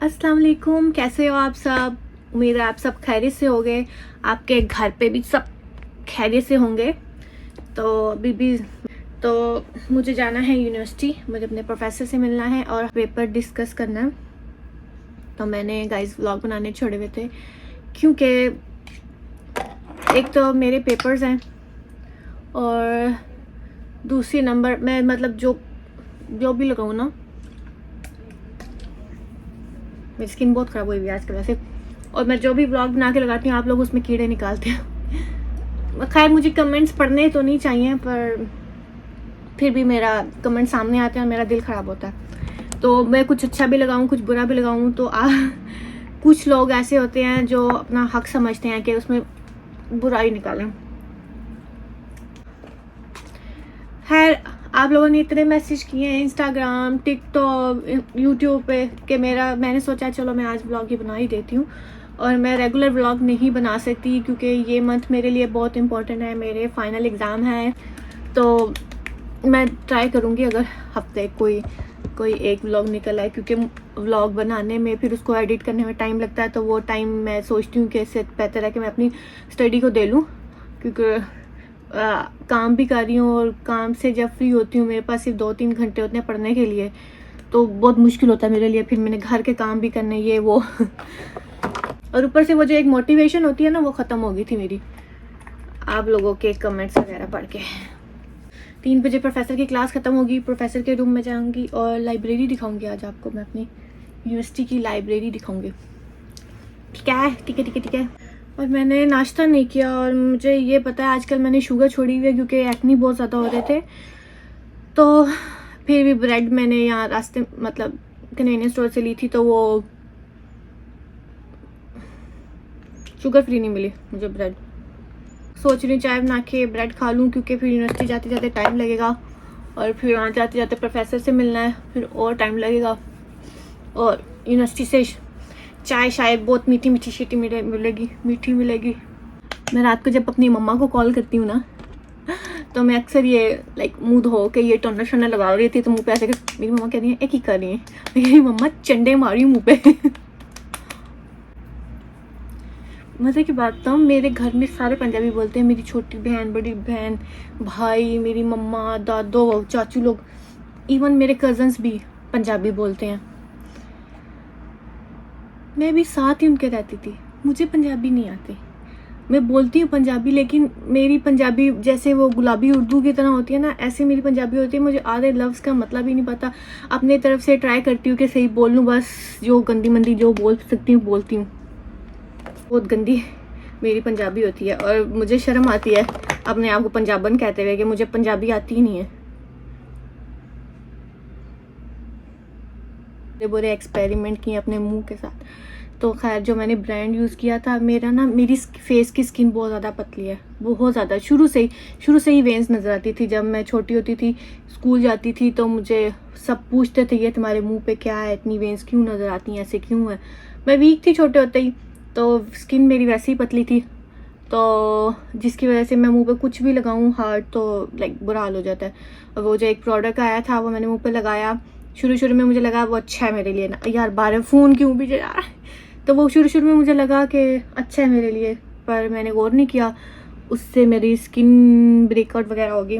अस्सलाम वालेकुम, कैसे हो आप सब। उम्मीद है आप सब खैरियत से होंगे, आपके घर पे भी सब खैरियत से होंगे। तो अभी भी तो मुझे जाना है यूनिवर्सिटी, मुझे अपने प्रोफेसर से मिलना है और पेपर डिस्कस करना है। तो मैंने गाइस व्लॉग बनाने छोड़े हुए थे क्योंकि एक तो मेरे पेपर्स हैं और दूसरी नंबर मैं मतलब जो भी लगाऊँ ना, मेरी स्किन बहुत ख़राब हुई हुई है आजकल वैसे, और मैं जो भी ब्लॉग बना के लगाती हूँ आप लोग उसमें कीड़े निकालते हैं। खैर मुझे कमेंट्स पढ़ने तो नहीं चाहिए, पर फिर भी मेरा कमेंट सामने आते हैं और मेरा दिल ख़राब होता है। तो मैं कुछ अच्छा भी लगाऊँ कुछ बुरा भी लगाऊँ, तो कुछ लोग ऐसे होते हैं जो अपना हक समझते हैं कि उसमें बुराई निकालें। खैर आप लोगों ने इतने मैसेज किए हैं इंस्टाग्राम, टिकटॉक, यूट्यूब पे कि मैंने सोचा चलो मैं आज ब्लॉग ही बना ही देती हूँ। और मैं रेगुलर ब्लॉग नहीं बना सकती क्योंकि ये मंथ मेरे लिए बहुत इंपॉर्टेंट है, मेरे फाइनल एग्ज़ाम है। तो मैं ट्राई करूँगी अगर हफ्ते कोई एक व्लॉग निकल आए, क्योंकि व्लॉग बनाने में फिर उसको एडिट करने में टाइम लगता है। तो वो टाइम मैं सोचती हूँ कि इससे बेहतर है कि मैं अपनी स्टडी को दे लूँ, क्योंकि काम भी कर रही हूँ और काम से जब फ्री होती हूँ मेरे पास सिर्फ 2-3 घंटे होते हैं पढ़ने के लिए, तो बहुत मुश्किल होता है मेरे लिए। फिर मैंने घर के काम भी करने ये वो और ऊपर से वो जो एक मोटिवेशन होती है ना, वो ख़त्म हो गई थी मेरी आप लोगों के कमेंट्स वगैरह पढ़ के। 3 बजे प्रोफेसर की क्लास ख़त्म होगी, प्रोफेसर के रूम में जाऊँगी और लाइब्रेरी दिखाऊँगी। आज आपको मैं अपनी यूनिवर्सिटी की लाइब्रेरी दिखाऊँगी। ठीक है ठीक है ठीक है ठीक है। और मैंने नाश्ता नहीं किया और मुझे ये पता है आजकल मैंने शुगर छोड़ी हुई है क्योंकि एक्ने बहुत ज़्यादा हो रहे थे। तो फिर भी ब्रेड मैंने यहाँ रास्ते मतलब कन्वीनियंस स्टोर से ली थी, तो वो शुगर फ्री नहीं मिली मुझे ब्रेड। सोच रही हूँ चाय बना के ब्रेड खा लूँ क्योंकि फिर यूनिवर्सिटी जाते जाते टाइम लगेगा और फिर वहाँ जाते जाते प्रोफेसर से मिलना है, फिर और टाइम लगेगा। और यूनिवर्सिटी से चाय शायद बहुत मीठी मीठी शीटी मीठी मिलेगी। मैं रात को जब अपनी मम्मा को कॉल करती हूँ ना, तो मैं अक्सर ये लाइक मुँह धो के ये टोनर शोनर लगा रही थी, तो मुँह पे ऐसे मेरी मम्मा कह रही है एक ही कर रही है, मेरी मम्मा चंडे मारी मुँह पे। मज़े की बात तो मेरे घर में सारे पंजाबी बोलते हैं, मेरी छोटी बहन, बड़ी बहन, भाई, मेरी मम्मा, दादो, चाचू लोग, इवन मेरे कज़न्स भी पंजाबी बोलते हैं। मैं भी साथ ही उनके रहती थी, मुझे पंजाबी नहीं आती। मैं बोलती हूँ पंजाबी, लेकिन मेरी पंजाबी जैसे वो गुलाबी उर्दू की तरह होती है ना, ऐसे मेरी पंजाबी होती है। मुझे आधे लफ्ज़ का मतलब ही नहीं पता। अपने तरफ से ट्राई करती हूँ कि सही बोल लूँ, बस जो गंदी मंदी जो बोल सकती हूँ बोलती हूँ। बहुत गंदी मेरी पंजाबी होती है और मुझे शर्म आती है अपने आप को पंजाबन कहते हुए कि मुझे पंजाबी आती ही नहीं है। बुरे एक्सपेरिमेंट किए अपने मुंह के साथ। तो खैर जो मैंने ब्रांड यूज़ किया था, मेरी फेस की स्किन बहुत ज़्यादा पतली है, बहुत ज़्यादा। शुरू से ही वेंस नज़र आती थी। जब मैं छोटी होती थी, स्कूल जाती थी, तो मुझे सब पूछते थे ये तुम्हारे मुंह पे क्या है, इतनी वेंस क्यों नज़र आती हैं, ऐसे क्यों है। मैं वीक थी छोटे होते ही, तो स्किन मेरी वैसे ही पतली थी, तो जिसकी वजह से मैं मुंह पे कुछ भी लगाऊं हार्ड तो लाइक बुरा हाल हो जाता है। और वो जो एक प्रोडक्ट आया था वो मैंने मुंह पे लगाया। शुरू में मुझे लगा वो अच्छा है मेरे लिए ना, यार बार फ़ोन क्यों भी यार। तो वो शुरू में मुझे लगा कि अच्छा है मेरे लिए, पर मैंने गौर नहीं किया, उससे मेरी स्किन ब्रेकआउट वगैरह हो गई,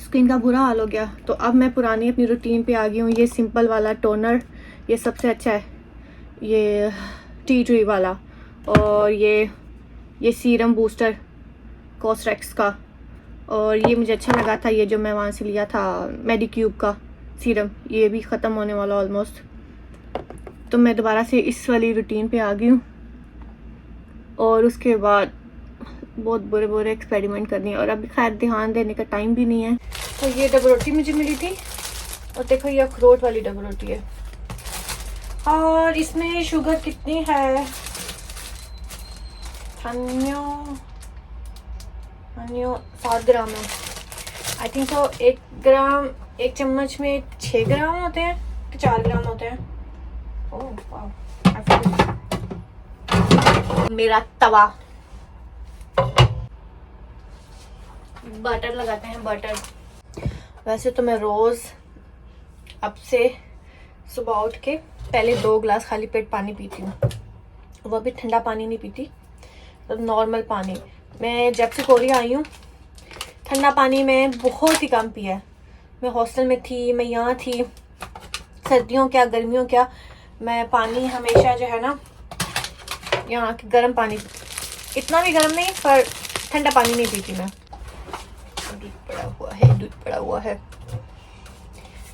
स्किन का बुरा हाल हो गया। तो अब मैं पुरानी अपनी रूटीन पे आ गई हूँ। ये सिंपल वाला टोनर ये सबसे अच्छा है, ये टी ट्री वाला, और ये सीरम बूस्टर कॉस्ट्रेक्स का, और ये मुझे अच्छा लगा था ये जो मैं वहाँ से लिया था मेडिक्यूब का सीरम, ये भी ख़त्म होने वाला ऑलमोस्ट। तो मैं दोबारा से इस वाली रूटीन पे आ गई हूँ और उसके बाद बहुत बुरे एक्सपेरिमेंट करनी है, और अभी खैर ध्यान देने का टाइम भी नहीं है। तो ये डबल रोटी मुझे मिली थी, और देखो ये अखरोट वाली डबल रोटी है, और इसमें शुगर कितनी है, 7 ग्राम है आई थिंक। तो 1 चम्मच में 6 ग्राम होते हैं कि 4 ग्राम होते हैं। ओह वाह। मेरा तवा, बटर लगाते हैं बटर। वैसे तो मैं रोज़ अब से सुबह उठ के पहले 2 गिलास खाली पेट पानी पीती हूँ, वो भी ठंडा पानी नहीं पीती, तो नॉर्मल पानी। मैं जब से कोरिया आई हूँ ठंडा पानी मैं बहुत ही कम पिया है। मैं हॉस्टल में थी, मैं यहाँ थी, सर्दियों क्या गर्मियों क्या, मैं पानी हमेशा जो है ना यहाँ के गर्म पानी, इतना भी गर्म नहीं पर ठंडा पानी नहीं पीती मैं। दूध पड़ा हुआ है।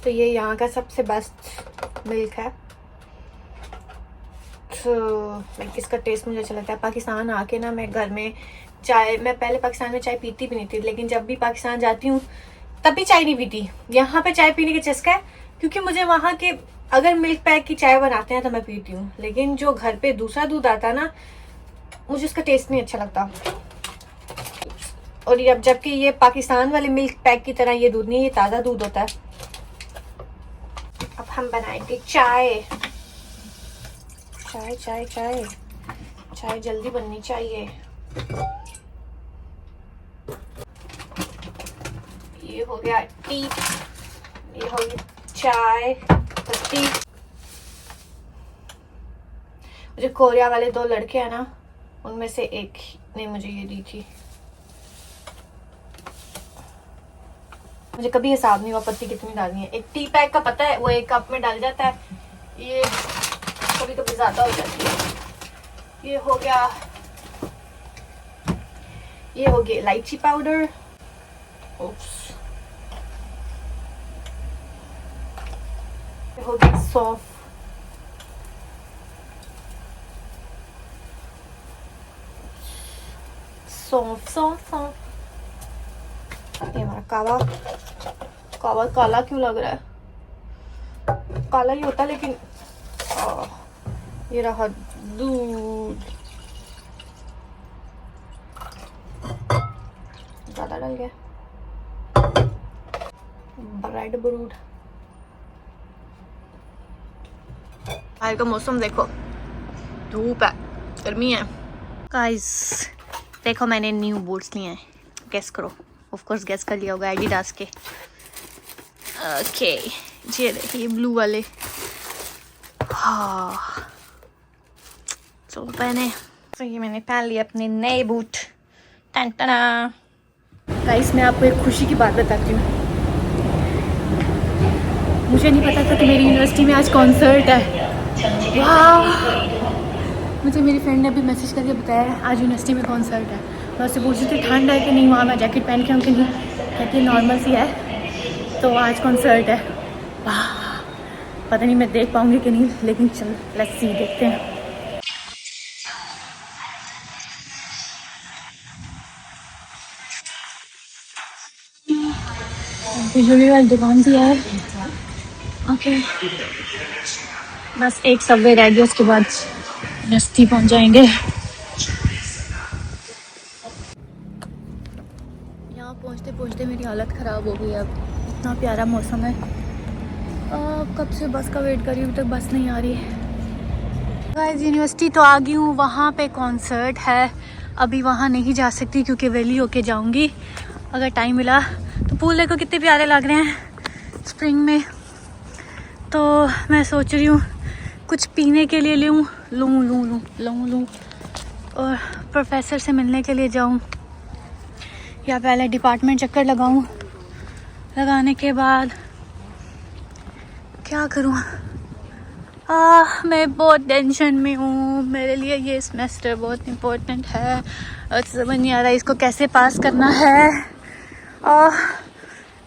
तो ये यहाँ का सबसे बेस्ट मिल्क है। तो इसका टेस्ट मुझे अच्छा लगता है। पाकिस्तान आके ना मैं घर में चाय, मैं पहले पाकिस्तान में चाय पीती भी नहीं थी, लेकिन जब भी पाकिस्तान जाती हूँ तब भी चाय नहीं पीती। यहाँ पे चाय पीने का चस्का है, क्योंकि मुझे वहाँ के अगर मिल्क पैक की चाय बनाते हैं तो मैं पीती हूँ, लेकिन जो घर पे दूसरा दूध आता है ना, मुझे उसका टेस्ट नहीं अच्छा लगता। और ये अब जबकि ये पाकिस्तान वाले मिल्क पैक की तरह ये दूध नहीं, ये ताज़ा दूध होता है। अब हम बनाएंगे चाय। चाय चाय चाय चाय जल्दी बननी चाहिए। ये हो गया टी, ये हो गया चाय पत्ती। जो कोरिया वाले 2 लड़के हैं ना, उनमें से एक ने मुझे ये दी थी। मुझे कभी हिसाब नहीं हुआ पत्ती कितनी डालनी है। एक टी पैक का पता है, वो 1 कप में डाल जाता है, ये कभी कभी ज्यादा हो जाती है। ये हो गया इलायची पाउडर। ओप्स। ये हो गया सौंफ। सौंफ। ये हमारा कावा काला क्यों लग रहा है? काला ही होता है, लेकिन ये रहा दूध। ज्यादा डल गया। Bread brood. आज का मौसम देखो, धूप है, गर्मी है। गाइस देखो मैंने न्यू बूट्स लिए हैं, गेस करो। ऑफ कोर्स गेस कर लिया होगा, एडिडास के। ओके ये देखिए ब्लू वाले। हाँ चलो पहने। तो ये मैंने पहन लिया अपने नए बूट। टन टना। गाइस मैं आपको एक खुशी की बात बताती हूँ। मुझे नहीं पता था कि मेरी यूनिवर्सिटी में आज कॉन्सर्ट है। वाह! मुझे मेरी फ्रेंड ने अभी मैसेज करके बताया आज यूनिवर्सिटी में कॉन्सर्ट है। मैं उससे पूछ रही थी ठंड है कि नहीं, वहाँ मैं जैकेट पहन के आऊँ कि नहीं, कहती नॉर्मल सी है। तो आज कॉन्सर्ट है। वाह! पता नहीं मैं देख पाऊँगी कि नहीं, लेकिन चल लेट्स सी, देखते हैं। बिजली वाली दुकान भी है। ओके बस एक सबवे रह गया, उसके बाद यूनिवर्सिटी पहुँच जाएंगे। यहाँ पहुँचते पहुँचते मेरी हालत ख़राब हो गई। अब इतना प्यारा मौसम है, कब से बस का वेट कर रही हूँ, अभी तक बस नहीं आ रही। गाइस यूनिवर्सिटी तो आ गई हूँ, वहाँ पे कॉन्सर्ट है। अभी वहाँ नहीं जा सकती क्योंकि वैली होके जाऊँगी अगर टाइम मिला तो। पूल देखो कितने प्यारे लग रहे हैं स्प्रिंग में। तो मैं सोच रही हूँ कुछ पीने के लिए लूँ और प्रोफेसर से मिलने के लिए जाऊँ, या पहले डिपार्टमेंट चक्कर लगाऊँ। लगाने के बाद क्या करूँ? मैं बहुत टेंशन में हूँ। मेरे लिए ये सेमेस्टर बहुत इम्पोर्टेंट है और समझ नहीं आ रहा इसको कैसे पास करना है।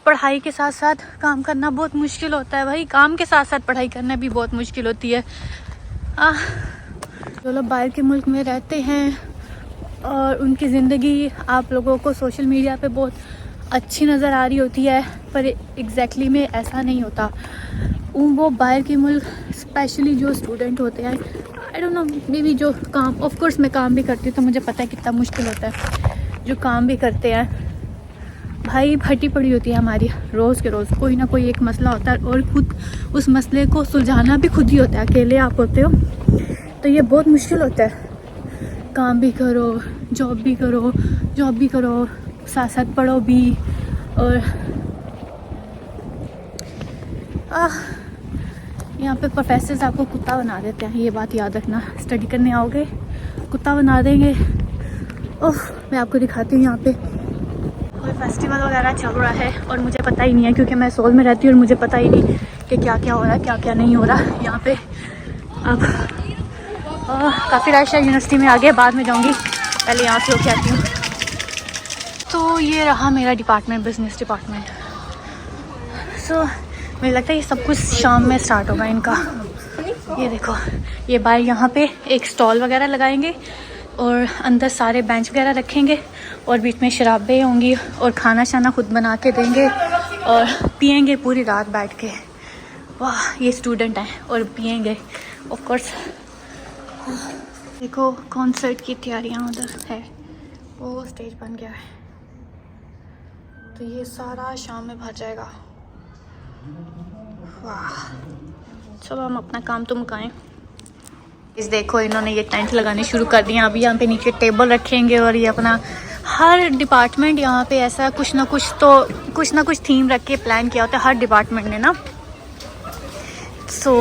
पढ़ाई के साथ साथ काम करना बहुत मुश्किल होता है भाई। काम के साथ साथ पढ़ाई करना भी बहुत मुश्किल होती है। जो लोग बाहर के मुल्क में रहते हैं और उनकी ज़िंदगी आप लोगों को सोशल मीडिया पे बहुत अच्छी नज़र आ रही होती है, पर एग्जैक्टली में ऐसा नहीं होता। वो बाहर के मुल्क स्पेशली जो स्टूडेंट होते हैं, I don't know, may be जो काम, ऑफ कोर्स मैं काम भी करती हूँ तो मुझे पता है कितना मुश्किल होता है। जो काम भी करते हैं भाई, फटी पड़ी होती है हमारी रोज़ के रोज़, कोई ना कोई एक मसला होता है और खुद उस मसले को सुलझाना भी खुद ही होता है। अकेले आप होते हो तो ये बहुत मुश्किल होता है। काम भी करो, जॉब भी करो, साथ साथ पढ़ो भी। और यहाँ पे प्रोफेसर्स आपको कुत्ता बना देते हैं, ये बात याद रखना। स्टडी करने आओगे कुत्ता बना देंगे। ओह, मैं आपको दिखाती हूँ यहाँ पे कोई फेस्टिवल वगैरह चल रहा है और मुझे पता ही नहीं है, क्योंकि मैं सोल में रहती हूँ और मुझे पता ही नहीं कि क्या क्या हो रहा है, क्या क्या नहीं हो रहा यहाँ पे। अब काफ़ी रश है यूनिवर्सिटी में, आगे बाद में जाऊँगी, पहले यहाँ से होके आती हूँ। तो ये रहा मेरा डिपार्टमेंट, बिजनेस डिपार्टमेंट। सो मुझे लगता है ये सब कुछ शाम में स्टार्ट होगा इनका। ये देखो, ये बाहर यहाँ पे एक स्टॉल वगैरह लगाएंगे और अंदर सारे बेंच वगैरह रखेंगे और बीच में शराबें होंगी और खाना शाना खुद बना के देंगे और पियेंगे पूरी रात बैठ के। वाह, ये स्टूडेंट हैं और पियेंगे ऑफ कोर्स। देखो कॉन्सर्ट की तैयारियां उधर है, वो स्टेज बन गया है, तो ये सारा शाम में भर जाएगा। वाह, चलो हम अपना काम तो मुकाएं। इस देखो इन्होंने ये टेंट लगाने शुरू कर दिया। अभी यहाँ पे नीचे टेबल रखेंगे और ये अपना हर डिपार्टमेंट यहाँ पे ऐसा कुछ ना कुछ थीम रख के प्लान किया होता है हर डिपार्टमेंट ने ना। सो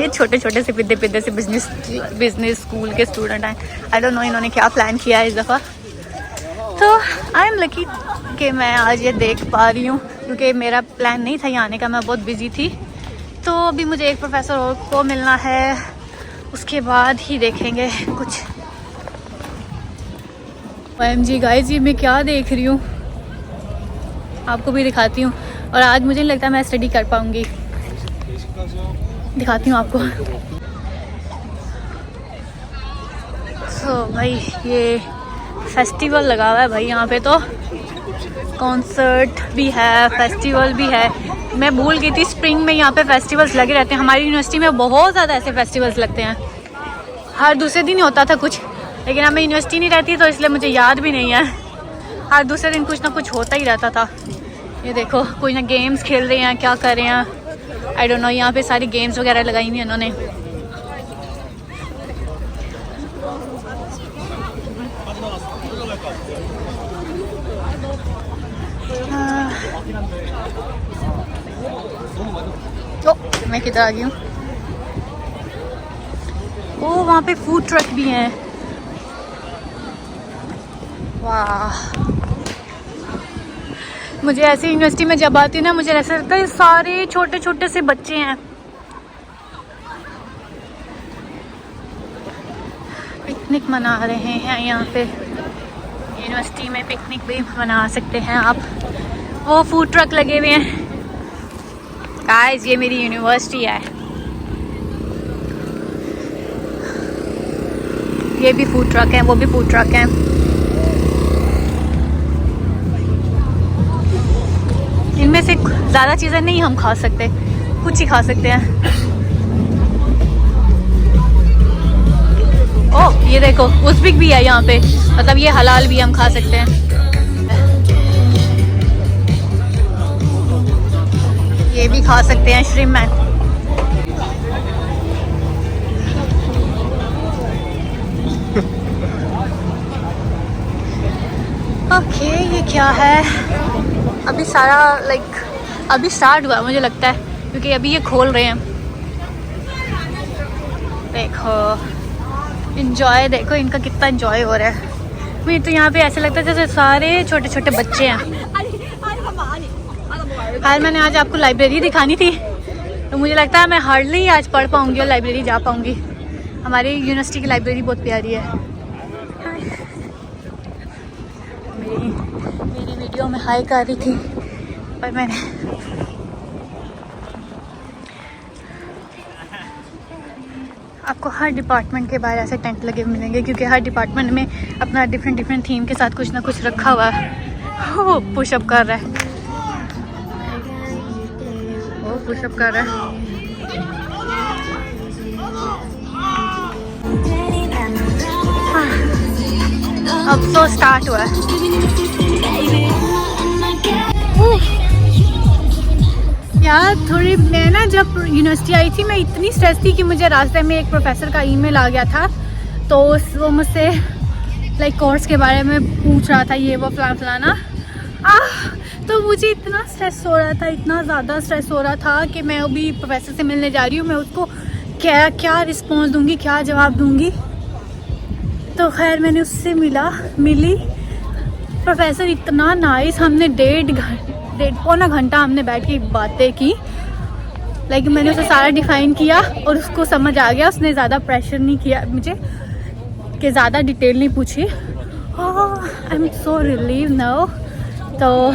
ये छोटे छोटे से पिद्दे से बिजनेस स्कूल के स्टूडेंट हैं। आई डोंट नो इन्होंने क्या प्लान किया है इस दफ़ा। तो आई एम लकी कि मैं आज ये देख पा रही हूँ, क्योंकि मेरा प्लान नहीं था यहाँ आने का, मैं बहुत बिजी थी। तो अभी मुझे एक प्रोफेसर और को मिलना है, उसके बाद ही देखेंगे कुछ। OMG गाइस, ये मैं क्या देख रही हूँ आपको भी दिखाती हूँ। और आज मुझे नहीं लगता मैं स्टडी कर पाऊँगी, दिखाती हूँ आपको। सो भाई ये फेस्टिवल लगा हुआ है भाई यहाँ पे, तो कॉन्सर्ट भी है, फेस्टिवल भी है। मैं भूल गई थी, स्प्रिंग में यहाँ पे फेस्टिवल्स लगे रहते हैं। हमारी यूनिवर्सिटी में बहुत ज़्यादा ऐसे फेस्टिवल्स लगते हैं, हर दूसरे दिन ही होता था कुछ, लेकिन अब मैं यूनिवर्सिटी नहीं रहती तो इसलिए मुझे याद भी नहीं है। हर दूसरे दिन कुछ ना कुछ होता ही रहता था। ये देखो कोई ना गेम्स खेल रहे हैं, क्या कर रहे हैं आई डोंट नो। यहाँ पे सारी गेम्स वगैरह लगाई हुई हैं इन्होंने। मैं किधर आ गई हूँ? ओ, वहाँ पे फूड ट्रक भी हैं। वाह, मुझे ऐसे यूनिवर्सिटी में जब आती है ना, मुझे ऐसा लगता है सारे छोटे छोटे से बच्चे हैं। पिकनिक मना रहे हैं यहाँ पे, यूनिवर्सिटी में पिकनिक भी मना सकते हैं आप। वो फूड ट्रक लगे हुए हैं गाइस, ये मेरी यूनिवर्सिटी है। ये भी फूड ट्रक है, वो भी फूड ट्रक है। इनमें से ज़्यादा चीज़ें नहीं हम खा सकते, कुछ ही खा सकते हैं। ओह, ये देखो उज़्बेक भी है यहाँ पे, मतलब ये हलाल भी हम खा सकते हैं। ये भी खा सकते हैं श्रिम्प है। ओके, ये क्या है? अभी सारा अभी स्टार्ट हुआ मुझे लगता है, क्योंकि अभी ये खोल रहे हैं। देखो इंजॉय, देखो इनका कितना इंजॉय हो रहा है। मुझे तो यहाँ पे ऐसे लगता है जैसे सारे छोटे छोटे बच्चे हैं। हाल मैंने आज आपको लाइब्रेरी दिखानी थी, तो मुझे लगता है मैं हार्डली आज पढ़ पाऊँगी और लाइब्रेरी जा पाऊँगी। हमारी यूनिवर्सिटी की लाइब्रेरी बहुत प्यारी है। मेरी वीडियो में हाई कर रही थी, पर मैंने आपको हर डिपार्टमेंट के बाहर ऐसे टेंट लगे मिलेंगे, क्योंकि हर डिपार्टमेंट में अपना डिफरेंट थीम के साथ कुछ ना कुछ रखा हुआ है। वो पुशअप कर रहा है, वो पुशअप कर रहा है। अब तो स्टार्ट हुआ है। यार थोड़ी, मैं ना जब यूनिवर्सिटी आई थी मैं इतनी स्ट्रेस थी कि मुझे रास्ते में एक प्रोफेसर का ईमेल आ गया था, तो वो मुझसे कोर्स के बारे में पूछ रहा था, ये वो फलाना। तो मुझे इतना स्ट्रेस हो रहा था, इतना ज़्यादा स्ट्रेस हो रहा था कि मैं अभी प्रोफेसर से मिलने जा रही हूँ, मैं उसको क्या क्या रिस्पॉन्स दूँगी, क्या जवाब दूँगी। तो खैर मैंने उससे मिली। प्रोफेसर इतना नाइस, हमने डेढ़ पौना घंटा हमने बैठ के बातें की। लेकिन मैंने उसे सारा डिफ़ाइन किया और उसको समझ आ गया। उसने ज़्यादा प्रेशर नहीं किया मुझे कि ज़्यादा डिटेल नहीं पूछी। I am so relieve now. तो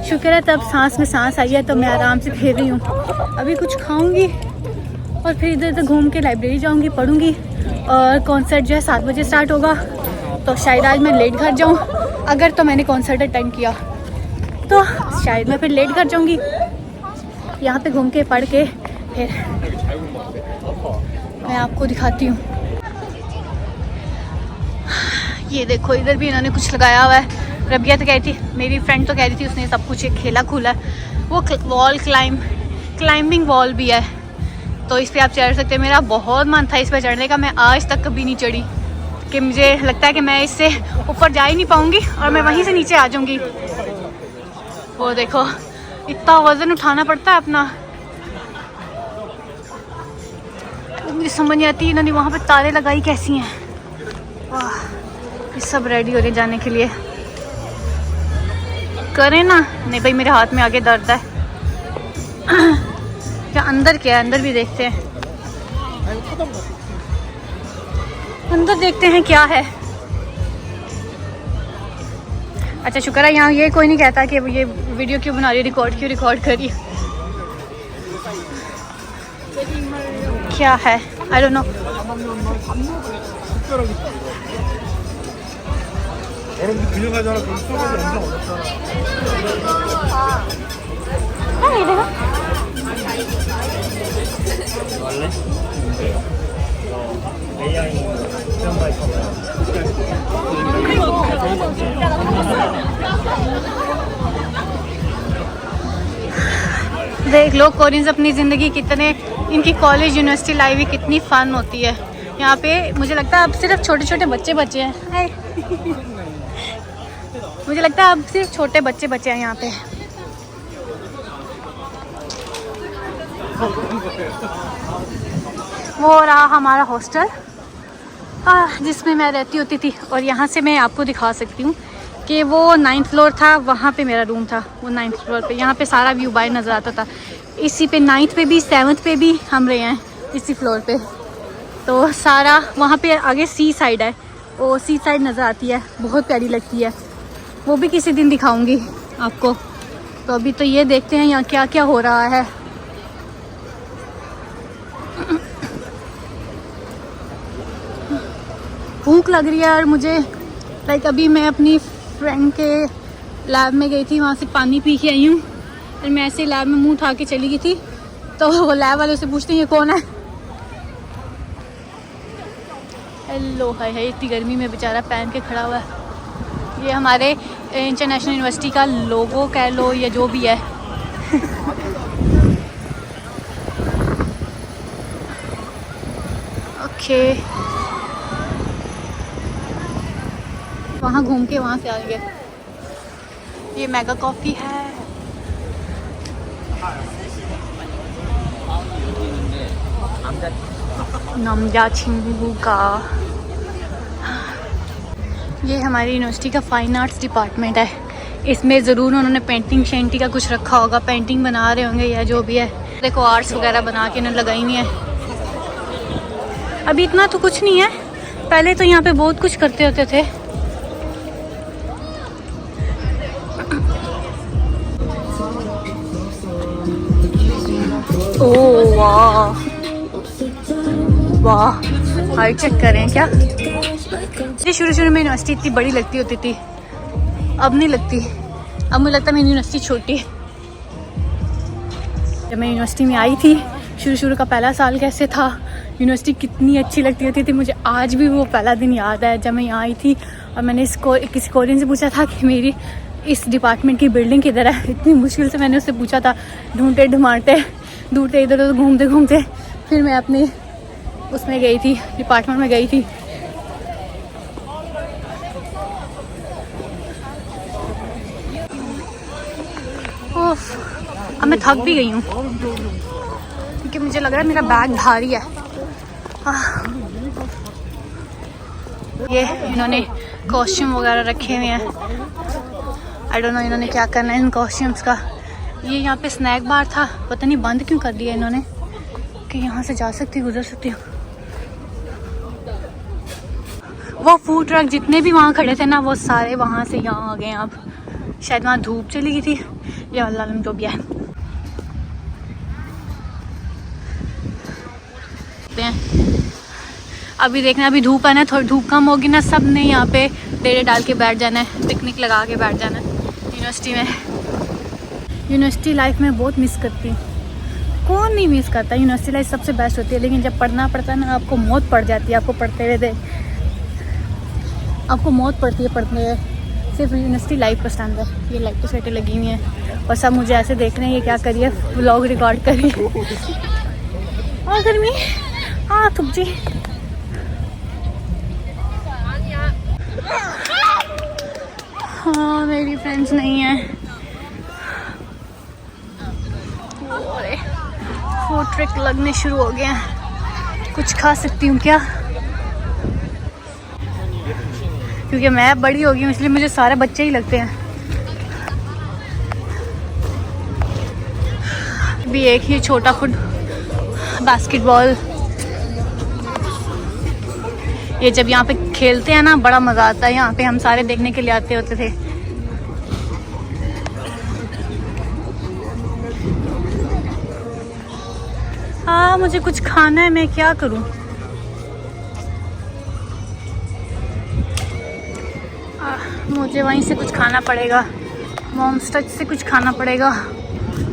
शुक्र है तब सांस में सांस आई है, तो मैं आराम से फिर रही हूँ। अभी कुछ खाऊंगी और फिर इधर उधर घूम के लाइब्रेरी जाऊंगी, पढ़ूंगी। और कॉन्सर्ट जो है 7 बजे स्टार्ट होगा, तो शायद आज मैं लेट घर जाऊँ। अगर तो मैंने कॉन्सर्ट अटेंड किया तो शायद मैं फिर लेट घर जाऊंगी। यहाँ पे घूम के पढ़ के फिर मैं आपको दिखाती हूँ। ये देखो इधर भी इन्होंने कुछ लगाया हुआ है। रबिया तो कह रही थी, मेरी फ्रेंड तो कह रही थी उसने सब कुछ एक खेला खुला है। वो वॉल क्लाइंबिंग वॉल भी है, तो इस पर आप चढ़ सकते हैं। मेरा बहुत मन था इस पर चढ़ने का, मैं आज तक कभी नहीं चढ़ी कि मुझे लगता है कि मैं इससे ऊपर जा ही नहीं पाऊँगी और मैं वहीं से नीचे आ जाऊँगी। वो देखो इतना वज़न उठाना पड़ता है अपना। मुझे समझ नहीं आती इन्होंने वहाँ पे तारे लगाई कैसी हैं। वाह, ये सब रेडी हो रहे जाने के लिए। करें ना? नहीं भाई, मेरे हाथ में आगे दर्द है। क्या अंदर क्या है? अंदर भी देखते हैं, अंदर देखते हैं क्या है। अच्छा शुक्र है यहाँ ये कोई नहीं कहता कि ये वीडियो क्यों बना रही है, रिकॉर्ड कर रही है। क्या है आई डोंट नो। देख लो कोरियंस अपनी ज़िंदगी कितने, इनकी कॉलेज यूनिवर्सिटी लाइफ भी कितनी फ़न होती है। यहाँ पे मुझे लगता है अब सिर्फ छोटे छोटे बच्चे हैं। मुझे लगता है अब सिर्फ छोटे बच्चे हैं यहाँ पे। वो रहा हमारा हॉस्टल जिसमें मैं रहती होती थी। और यहाँ से मैं आपको दिखा सकती हूँ कि वो 9th फ्लोर था, वहाँ पे मेरा रूम था। वो 9th फ्लोर पे, यहाँ पे सारा व्यू बाहर नज़र आता था। इसी पे 9th पे भी 7th पे भी हम रहे हैं, इसी फ्लोर पे। तो सारा वहाँ पे आगे सी साइड है, वो सी साइड नज़र आती है, बहुत प्यारी लगती है। वो भी किसी दिन दिखाऊंगी आपको। तो अभी तो ये देखते हैं यहाँ क्या क्या हो रहा है। भूख लग रही है यार मुझे। लाइक अभी मैं अपनी फ्रेंड के लैब में गई थी, वहाँ से पानी पी के आई हूँ। और मैं ऐसे लैब में मुंह उठा के चली गई थी, तो वो लैब वाले से पूछते हैं ये कौन है। हेलो है इतनी गर्मी में बेचारा पहन के खड़ा हुआ है। ये हमारे इंटरनेशनल यूनिवर्सिटी का लोगो कह लो या जो भी है। ओके, वहाँ घूम के वहाँ से आ गए। ये मेगा कॉफ़ी है। नामजा छिंगू का। ये हमारी यूनिवर्सिटी का फ़ाइन आर्ट्स डिपार्टमेंट है। इसमें ज़रूर उन्होंने पेंटिंग शेंटिंग का कुछ रखा होगा, पेंटिंग बना रहे होंगे या जो भी है। देखो आर्ट्स वगैरह बना के इन्होंने लगाई हुई है। अभी इतना तो कुछ नहीं है, पहले तो यहाँ पे बहुत कुछ करते होते थे। ओह वाह वाह, हाइट चेक करें क्या। ये शुरू में यूनिवर्सिटी इतनी बड़ी लगती होती थी, अब नहीं लगती। अब मुझे लगता है मेरी यूनिवर्सिटी छोटी है। जब मैं यूनिवर्सिटी में आई थी, शुरू का पहला साल कैसे था, यूनिवर्सिटी कितनी अच्छी लगती होती थी। मुझे आज भी वो पहला दिन याद है जब मैं यहाँ आई थी और मैंने किसी कोरियन से पूछा था कि मेरी इस डिपार्टमेंट की बिल्डिंग किधर है। इतनी मुश्किल से मैंने उससे पूछा था, ढूंढते इधर उधर घूमते फिर मैं अपनी उसमें गई थी, डिपार्टमेंट में गई थी। अब मैं थक भी गई हूँ क्योंकि मुझे लग रहा है मेरा बैग भारी है। ये इन्होंने कॉस्ट्यूम वगैरह रखे हुए हैं। आई डोंट नो इन्होंने क्या करना है इन कॉस्ट्यूम्स का। ये यहाँ पे स्नैक बार था, पता नहीं बंद क्यों कर दिया इन्होंने कि यहाँ से जा सकती गुजर सकती हूँ। वो फूड ट्रक जितने भी वहाँ खड़े थे ना वो सारे वहाँ से यहाँ आ गए। अब शायद वहाँ धूप चली गई थी या अल्लाह आलम जो भी है। अभी देखना, अभी धूप है ना, थोड़ी धूप कम होगी ना, सब ने यहाँ पे डेरे डाल के बैठ जाना है, पिकनिक लगा के बैठ जाना है यूनिवर्सिटी में। यूनिवर्सिटी लाइफ में बहुत मिस करती हूँ। कौन नहीं मिस करता? यूनिवर्सिटी लाइफ सबसे बेस्ट होती है, लेकिन जब पढ़ना पड़ता है ना आपको मौत पड़ जाती है। आपको पढ़ते हुए आपको मौत पड़ती है पढ़ते हुए। सिर्फ यूनिवर्सिटी लाइफ पसंद है। ये लाइट तो सेटें लगी हुई हैं और सब मुझे ऐसे देख रहे हैं ये क्या करिए, व्लॉग रिकॉर्ड करिए। और गर्मी, हाँ थुक जी। हाँ मेरी फ्रेंड्स नहीं है। फूड ट्रक लगने शुरू हो गए हैं। कुछ खा सकती हूँ क्या? क्योंकि मैं बड़ी हो गई हूँ इसलिए मुझे सारे बच्चे ही लगते हैं। भी एक ही छोटा फुट बास्केटबॉल, ये जब यहाँ पे खेलते हैं ना बड़ा मज़ा आता है। यहाँ पे हम सारे देखने के लिए आते होते थे। हाँ मुझे कुछ खाना है, मैं क्या करूँ? मुझे वहीं से कुछ खाना पड़ेगा, मॉम्स टच से कुछ खाना पड़ेगा,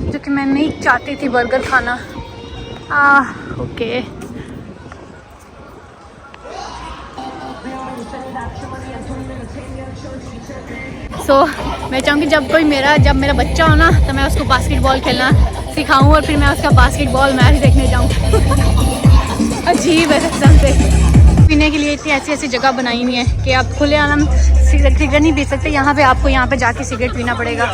जो कि मैं नहीं चाहती थी बर्गर खाना। ओके। मैं चाहूँगी जब मेरा बच्चा हो ना तो मैं उसको बास्केटबॉल खेलना सिखाऊं और फिर मैं उसका बास्केटबॉल मैच देखने जाऊँ। अजीब है कसम से। पीने के लिए इतनी ऐसी जगह बनाई हुई है कि आप खुले आलम सिगरेट नहीं पी सकते। यहाँ पे आपको यहाँ पे जाके सिगरेट पीना पड़ेगा।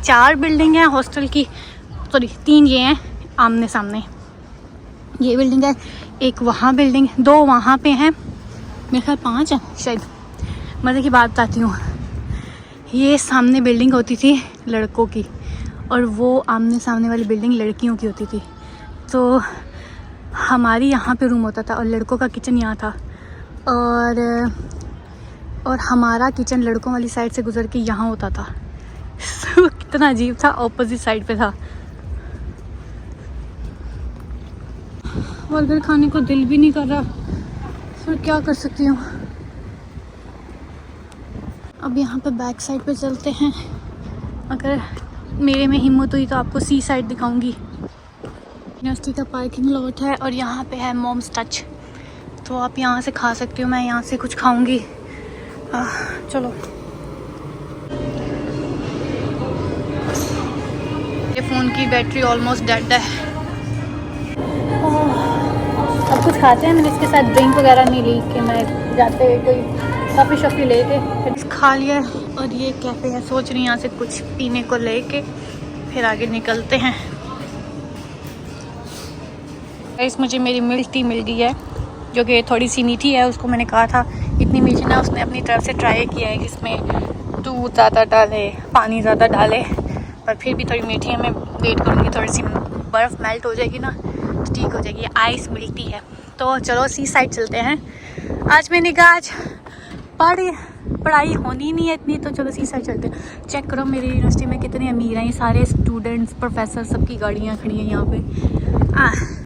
चार बिल्डिंग है हॉस्टल की, सॉरी 3 ये हैं आमने सामने। ये बिल्डिंग है, एक वहाँ बिल्डिंग, 2 वहाँ पे हैं, मेरे ख्याल 5 है शायद। मज़े की बात बताती हूँ, ये सामने बिल्डिंग होती थी लड़कों की और वो आमने सामने वाली बिल्डिंग लड़कियों की होती थी। तो हमारी यहाँ पे रूम होता था और लड़कों का किचन यहाँ था और हमारा किचन लड़कों वाली साइड से गुजर के यहाँ होता था। कितना अजीब था, ऑपोजिट साइड पे था। बर्गर खाने को दिल भी नहीं कर रहा, फिर क्या कर सकती हूँ। अब यहाँ पे बैक साइड पे चलते हैं। अगर मेरे में हिम्मत हुई तो आपको सी साइड दिखाऊंगी। यूनिवर्सिटी का पार्किंग लॉट है और यहाँ पे है मॉम्स टच, तो आप यहाँ से खा सकते हो। मैं यहाँ से कुछ खाऊंगी। चलो। ये फ़ोन की बैटरी ऑलमोस्ट डेड है। अब कुछ खाते हैं। मैंने इसके साथ ड्रिंक वगैरह नहीं ली कि मैं जाते हुए कोई कॉफ़ी शॉफ़ी लेके फिर खा लिया। और ये कैफ़े है, सोच रही हूँ यहाँ से कुछ पीने को लेके फिर आगे निकलते हैं। गाइस मुझे मेरी मिल्क टी मिल गई है जो कि थोड़ी सी मीठी है। उसको मैंने कहा था इतनी मीठी ना, उसने अपनी तरफ से ट्राई किया है कि इसमें दूध ज़्यादा डाले, पानी ज़्यादा डाले, पर फिर भी थोड़ी मीठी है। मैं वेट करूँगी थोड़ी सी बर्फ़ मेल्ट हो जाएगी ना तो ठीक हो जाएगी। आइस मिल्क टी है। तो चलो सी साइड चलते हैं। आज मैंने कहा आज पढ़ाई होनी नहीं है इतनी, तो चलो सी साइड चलते हैं। चेक करो मेरी यूनिवर्सिटी में कितने अमीर हैं। ये सारे स्टूडेंट्स, प्रोफेसर, सबकी गाड़ियाँ खड़ी हैं यहाँ पे।